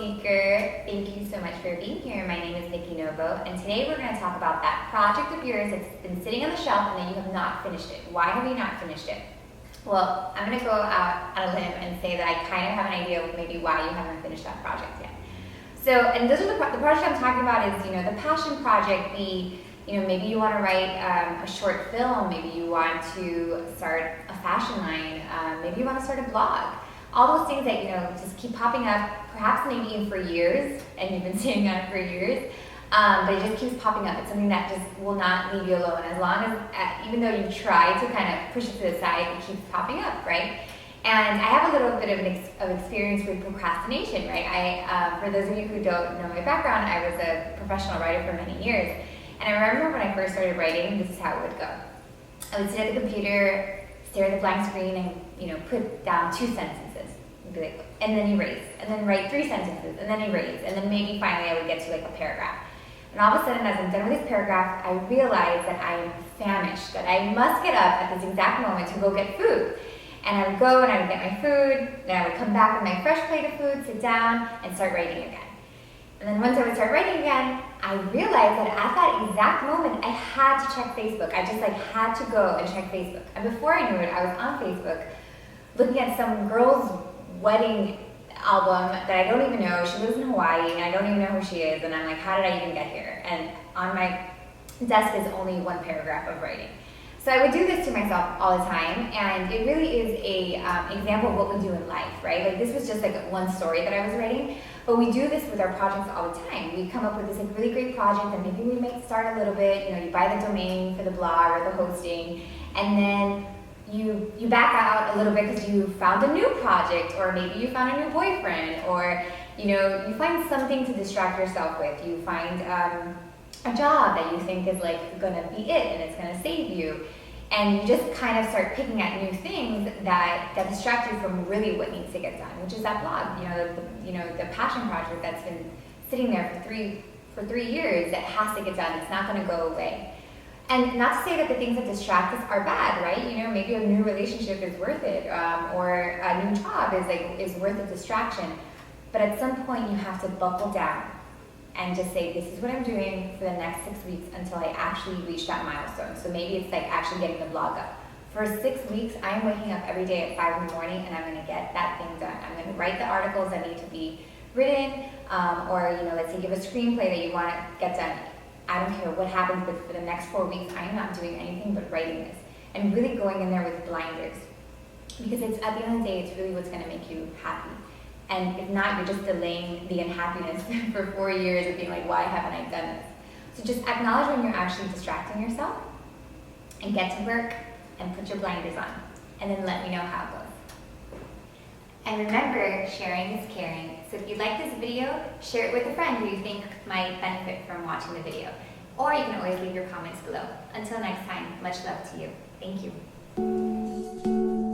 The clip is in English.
speaker. Thank you so much for being here. My name is Nikki Novo, and today we're going to talk about that project of yours that's been sitting on the shelf and that you have not finished it. Why have you not finished it? Well, I'm going to go out on a limb and say that I kind of have an idea of maybe why you haven't finished that project yet. So, and those are the project I'm talking about is, the passion project, maybe you want to write a short film, maybe you want to start a fashion line, maybe you want to start a blog. All those things that, just keep popping up, perhaps maybe even for years, and you've been sitting on it for years, but it just keeps popping up. It's something that just will not leave you alone. As long as, even though you try to kind of push it to the side, it keeps popping up, right? And I have a little bit of experience with procrastination, right? For those of you who don't know my background, I was a professional writer for many years. And I remember when I first started writing, this is how it would go. I would sit at the computer, stare at the blank screen, and put down 2 sentences, and then erase, and then write 3 sentences, and then erase, and then maybe finally I would get to a paragraph. And all of a sudden, as I'm done with this paragraph, I realized that I am famished, that I must get up at this exact moment to go get food. And I would go and I would get my food, then I would come back with my fresh plate of food, sit down, and start writing again. And then once I would start writing again, I realized that at that exact moment, I had to check Facebook. I just had to go and check Facebook. And before I knew it, I was on Facebook looking at some girl's wedding album that I don't even know. She lives in Hawaii, and I don't even know who she is. And I'm like, how did I even get here? And on my desk is only 1 paragraph of writing. So I would do this to myself all the time, and it really is a example of what we do in life, right? This was just one story that I was writing, but we do this with our projects all the time. We come up with this really great project, and maybe we might start a little bit. You buy the domain for the blog or the hosting, and then you back out a little bit because you found a new project, or maybe you found a new boyfriend, or you find something to distract yourself with. You find a job that you think is gonna be it, and it's gonna save you. And you just kind of start picking at new things that distract you from really what needs to get done, which is that blog, the passion project that's been sitting there for 3 years that has to get done. It's not going to go away. And not to say that the things that distract us are bad, right? Maybe a new relationship is worth it, or a new job is worth a distraction. But at some point, you have to buckle down and just say, this is what I'm doing for the next 6 weeks until I actually reach that milestone. So maybe it's actually getting the blog up. For 6 weeks, I'm waking up every day at 5 in the morning, and I'm gonna get that thing done. I'm gonna write the articles that need to be written, or let's say you have a screenplay that you wanna get done. I don't care what happens, but for the next 4 weeks, I am not doing anything but writing this. And really going in there with blinders. Because it's at the end of the day, it's really what's gonna make you happy. And if not, you're just delaying the unhappiness for 4 years of being why haven't I done this? So just acknowledge when you're actually distracting yourself, and get to work and put your blinders on, and then let me know how it goes. And remember, sharing is caring. So if you like this video, share it with a friend who you think might benefit from watching the video. Or you can always leave your comments below. Until next time, much love to you. Thank you.